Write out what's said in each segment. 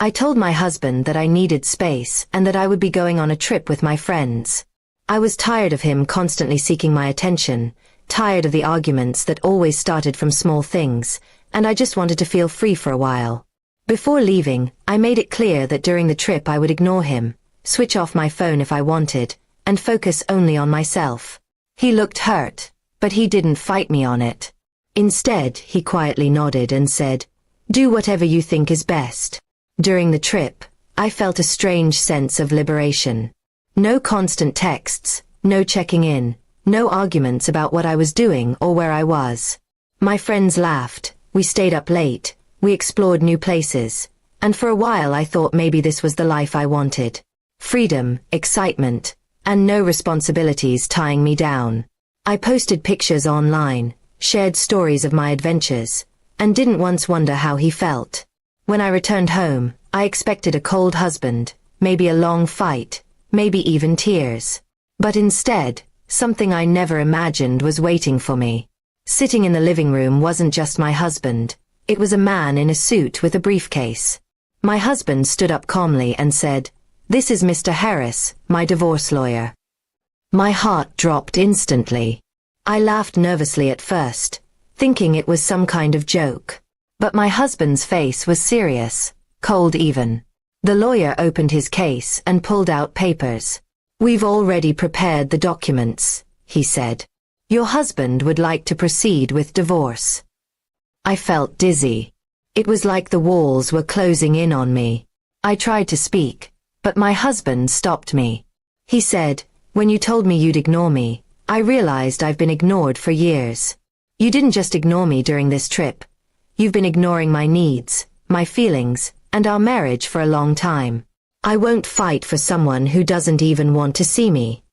I told my husband that I needed space and that I would be going on a trip with my friends. I was tired of him constantly seeking my attention, tired of the arguments that always started from small things, and I just wanted to feel free for a while. Before leaving, I made it clear that during the trip I would ignore him, switch off my phone if I wanted, and focus only on myself. He looked hurt, but he didn't fight me on it. Instead, he quietly nodded and said, "Do whatever you think is best." During the trip, I felt a strange sense of liberation. No constant texts, no checking in, no arguments about what I was doing or where I was. My friends laughed, we stayed up late, we explored new places, and for a while I thought maybe this was the life I wanted. Freedom, excitement, and no responsibilities tying me down. I posted pictures online, shared stories of my adventures, and didn't once wonder how he felt. When I returned home, I expected a cold husband, maybe a long fight, maybe even tears. But instead, something I never imagined was waiting for me. Sitting in the living room wasn't just my husband, it was a man in a suit with a briefcase. My husband stood up calmly and said, "This is Mr. Harris, my divorce lawyer." My heart dropped instantly. I laughed nervously at first, thinking it was some kind of joke. But my husband's face was serious, cold even. The lawyer opened his case and pulled out papers. "We've already prepared the documents," he said. "Your husband would like to proceed with divorce." I felt dizzy. It was like the walls were closing in on me. I tried to speak, but my husband stopped me. He said, "When you told me you'd ignore me, I realized I've been ignored for years. You didn't just ignore me during this trip. You've been ignoring my needs, my feelings, and our marriage for a long time. I won't fight for someone who doesn't even want to see me."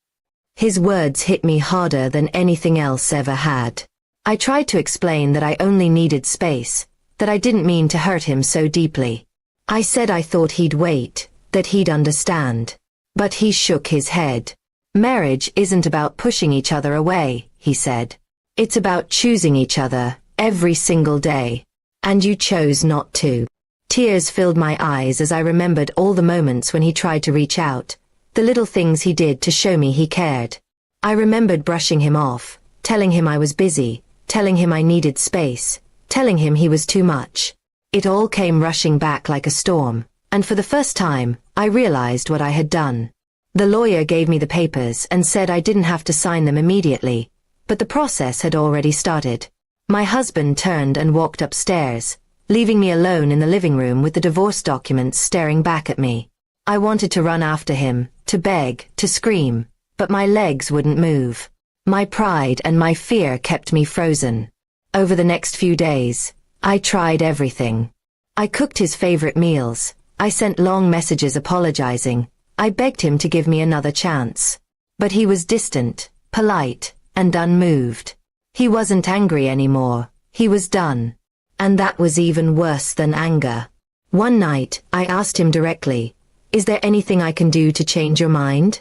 His words hit me harder than anything else ever had. I tried to explain that I only needed space, that I didn't mean to hurt him so deeply. I said I thought he'd wait, that he'd understand. But he shook his head. "Marriage isn't about pushing each other away," he said. "It's about choosing each other, every single day. And you chose not to." Tears filled my eyes as I remembered all the moments when he tried to reach out, the little things he did to show me he cared. I remembered brushing him off, telling him I was busy, telling him I needed space, telling him he was too much. It all came rushing back like a storm, and for the first time, I realized what I had done. The lawyer gave me the papers and said I didn't have to sign them immediately, but the process had already started. My husband turned and walked upstairs, leaving me alone in the living room with the divorce documents staring back at me. I wanted to run after him, to beg, to scream, but my legs wouldn't move. My pride and my fear kept me frozen. Over the next few days, I tried everything. I cooked his favorite meals, I sent long messages apologizing, I begged him to give me another chance. But he was distant, polite, and unmoved. He wasn't angry anymore, he was done. And that was even worse than anger. One night, I asked him directly, "Is there anything I can do to change your mind?"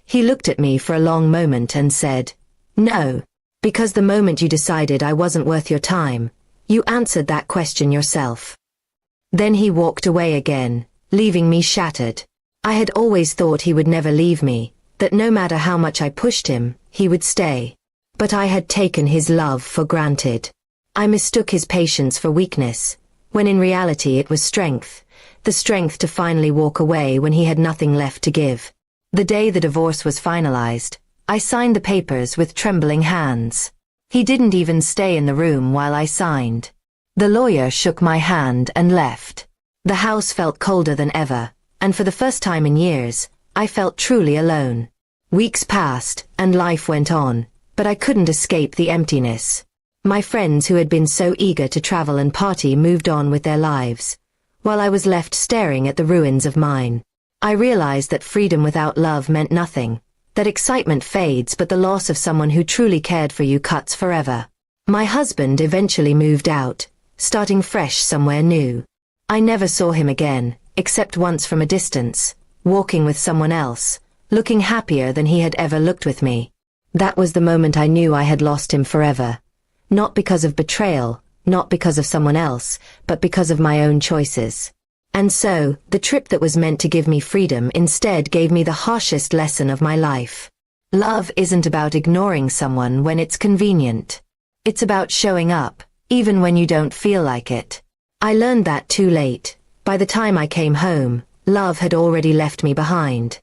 He looked at me for a long moment and said, "No, because the moment you decided I wasn't worth your time, you answered that question yourself." Then he walked away again, leaving me shattered. I had always thought he would never leave me, that no matter how much I pushed him, he would stay. But I had taken his love for granted. I mistook his patience for weakness, when in reality it was strength, the strength to finally walk away when he had nothing left to give. The day the divorce was finalized, I signed the papers with trembling hands. He didn't even stay in the room while I signed. The lawyer shook my hand and left. The house felt colder than ever, and for the first time in years, I felt truly alone. Weeks passed, and life went on, but I couldn't escape the emptiness. My friends who had been so eager to travel and party moved on with their lives, while I was left staring at the ruins of mine. I realized that freedom without love meant nothing, that excitement fades but the loss of someone who truly cared for you cuts forever. My husband eventually moved out, starting fresh somewhere new. I never saw him again, except once from a distance, walking with someone else, looking happier than he had ever looked with me. That was the moment I knew I had lost him forever. Not because of betrayal, not because of someone else, but because of my own choices. And so, the trip that was meant to give me freedom instead gave me the harshest lesson of my life. Love isn't about ignoring someone when it's convenient. It's about showing up, even when you don't feel like it. I learned that too late. By the time I came home, love had already left me behind.